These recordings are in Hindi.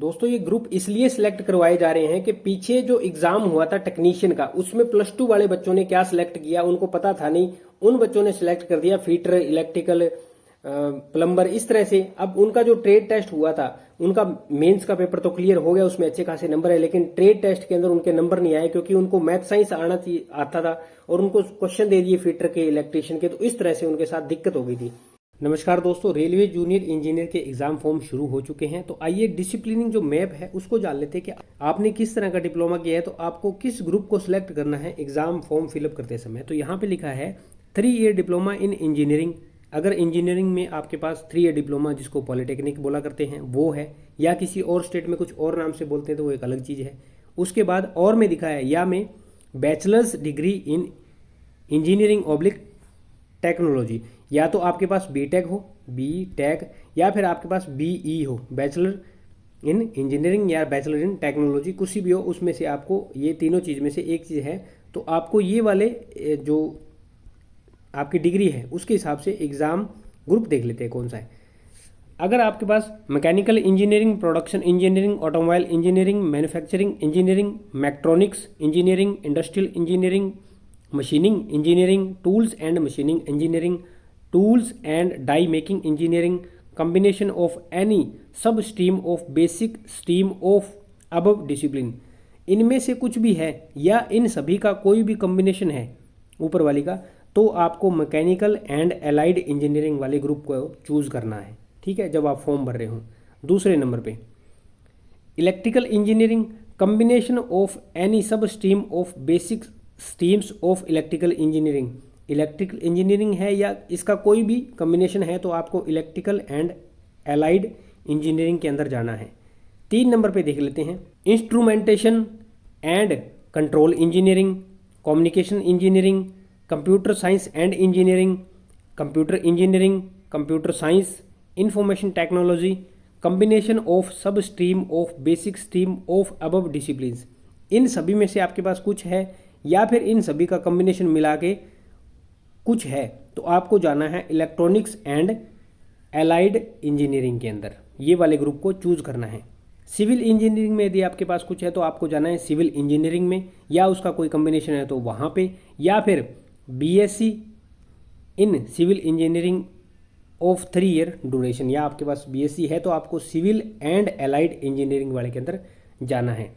दोस्तों ये ग्रुप इसलिए सिलेक्ट करवाए जा रहे हैं कि पीछे जो एग्जाम हुआ था टेक्नीशियन का, उसमें +2 वाले बच्चों ने क्या सिलेक्ट किया उनको पता था नहीं, उन बच्चों ने सिलेक्ट कर दिया फीटर, इलेक्ट्रिकल, प्लम्बर, इस तरह से। अब उनका जो ट्रेड टेस्ट हुआ था, उनका मेंस का पेपर तो क्लियर हो गया, उसमें अच्छे खासे नंबर है, लेकिन ट्रेड टेस्ट के अंदर उनके नंबर नहीं आए क्योंकि उनको मैथ साइंस आता था और उनको क्वेश्चन दे दिए फीटर के, इलेक्ट्रिशियन के, तो इस तरह से उनके साथ दिक्कत हो गई थी। नमस्कार दोस्तों, रेलवे जूनियर इंजीनियर के एग्जाम फॉर्म शुरू हो चुके हैं। तो आइए डिसिप्लिनिंग जो मैप है उसको जान लेते हैं कि आपने किस तरह का डिप्लोमा किया है, तो आपको किस ग्रुप को सिलेक्ट करना है एग्जाम फॉर्म फिलअप करते समय। तो यहाँ पे लिखा है 3 ईयर डिप्लोमा इन इंजीनियरिंग। अगर इंजीनियरिंग में आपके पास 3 ईयर डिप्लोमा, जिसको पॉलिटेक्निक बोला करते हैं, वो है, या किसी और स्टेट में कुछ और नाम से बोलते हैं तो वो एक अलग चीज़ है। उसके बाद और में दिखा है या में bachelors degree in engineering oblique technology, या तो आपके पास बीटेक हो, बीटेक, या फिर आपके पास बीई हो, बैचलर इन इंजीनियरिंग या बैचलर इन टेक्नोलॉजी, कुछ भी हो, उसमें से आपको ये तीनों चीज़ में से एक चीज़ है। तो आपको ये वाले जो आपकी डिग्री है उसके हिसाब से एग्ज़ाम ग्रुप देख लेते हैं कौन सा है। अगर आपके पास mechanical engineering, production engineering, automobile engineering, manufacturing engineering, mechatronics engineering, industrial engineering, machining engineering, tools and machining engineering, tools and die making engineering, combination of any sub stream of basic stream of above discipline, इनमें से कुछ भी है या इन सभी का कोई भी कॉम्बिनेशन है ऊपर वाली का, तो आपको मैकेनिकल एंड एलाइड इंजीनियरिंग वाले ग्रुप को चूज करना है। ठीक है, जब आप फॉर्म भर रहे हो। दूसरे नंबर पे electrical engineering, combination of any sub stream of basic streams of electrical engineering, electrical engineering है या इसका कोई भी कॉम्बिनेशन है तो आपको इलेक्ट्रिकल एंड एलाइड इंजीनियरिंग के अंदर जाना है। 3 नंबर पे देख लेते हैं instrumentation and control engineering, communication engineering, computer science and engineering, computer engineering, computer science, information technology, combination of sub stream of basic stream of above disciplines. इन सभी में से आपके पास कुछ है या फिर इन सभी का कॉम्बिनेशन मिला के कुछ है, तो आपको जाना है इलेक्ट्रॉनिक्स एंड एलाइड इंजीनियरिंग के अंदर, ये वाले ग्रुप को चूज करना है। सिविल इंजीनियरिंग में यदि आपके पास कुछ है तो आपको जाना है सिविल इंजीनियरिंग में, या उसका कोई कॉम्बिनेशन है तो वहाँ पे, या फिर BSc in civil engineering of 3 year duration, या आपके पास बीएससी है तो आपको सिविल एंड एलाइड इंजीनियरिंग वाले के अंदर जाना है।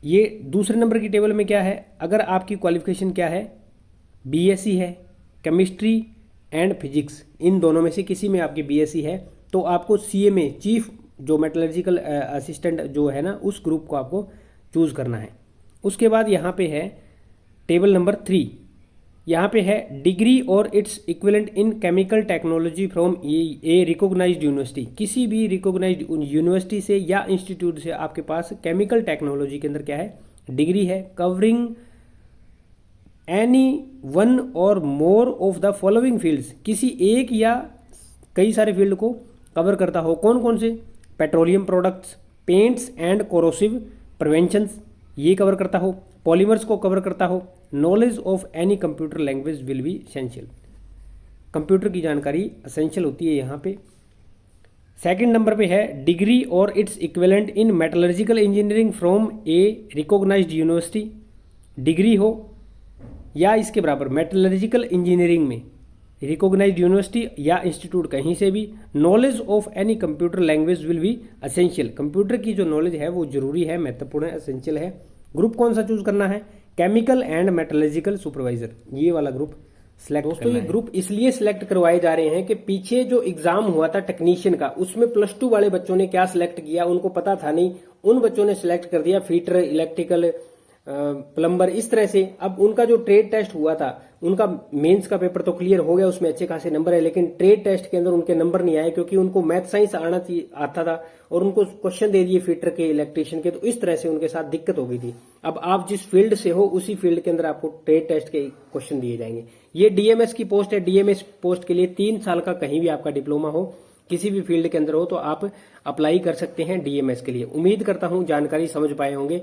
ये दूसरे नंबर की टेबल में क्या है, अगर आपकी क्वालिफिकेशन क्या है, बीएससी है, केमिस्ट्री एंड फिजिक्स, इन दोनों में से किसी में आपकी बीएससी है तो आपको सीएमए, चीफ जो मेटलर्जिकल असिस्टेंट जो है ना, उस ग्रुप को आपको चूज़ करना है। उसके बाद यहाँ पे है टेबल नंबर 3, यहाँ पे है डिग्री और it's equivalent in chemical technology from a recognised university, किसी भी रिकॉग्नाइज्ड यूनिवर्सिटी से या इंस्टीट्यूट से आपके पास केमिकल टेक्नोलॉजी के अंदर क्या है, डिग्री है, कवरिंग एनी वन और more of the following fields, किसी एक या कई सारे फील्ड को कवर करता हो। कौन कौन से, petroleum products, paints and corrosive preventions, ये कवर करता हो, पॉलीमर्स को कवर करता हो, knowledge of any computer language will be essential, computer की जानकारी एसेंशियल होती है यहाँ पे। सेकंड नंबर पे है डिग्री और it's equivalent in metallurgical engineering from a recognised university, degree हो या इसके बराबर मेटलर्जिकल इंजीनियरिंग में रिकॉग्नाइज्ड यूनिवर्सिटी या इंस्टीट्यूट कहीं से भी, knowledge of any computer language will be essential, computer की जो नॉलेज है वो जरूरी है, महत्वपूर्ण है, एसेंशियल है। ग्रुप कौन सा चूज करना है, केमिकल एंड मेटलर्जिकल सुपरवाइजर, ये वाला ग्रुप सिलेक्ट करना है। दोस्तों ये ग्रुप इसलिए सिलेक्ट करवाए जा रहे हैं कि पीछे जो एग्जाम हुआ था टेक्नीशियन का, उसमें +2 वाले बच्चों ने क्या सिलेक्ट किया उनको पता था नहीं, उन बच्चों ने सिलेक्ट कर दिया फीटर, इलेक्ट्रिकल, प्लम्बर, इस तरह से। अब उनका जो ट्रेड टेस्ट हुआ था, उनका मेंस का पेपर तो क्लियर हो गया, उसमें अच्छे खासे नंबर है, लेकिन ट्रेड टेस्ट के अंदर उनके नंबर नहीं आए क्योंकि उनको मैथ साइंस आता था और उनको क्वेश्चन दे दिए फीटर के, इलेक्ट्रिशियन के, तो इस तरह से उनके साथ दिक्कत हो गई थी। अब आप जिस फील्ड से हो उसी फील्ड के अंदर आपको ट्रेड टेस्ट के क्वेश्चन दिए जाएंगे। ये डीएमएस की पोस्ट है, डीएमएस पोस्ट के लिए 3 साल का कहीं भी आपका डिप्लोमा हो, किसी भी फील्ड के अंदर हो, तो आप अप्लाई कर सकते हैं डीएमएस के लिए। उम्मीद करता हूं जानकारी समझ पाए होंगे।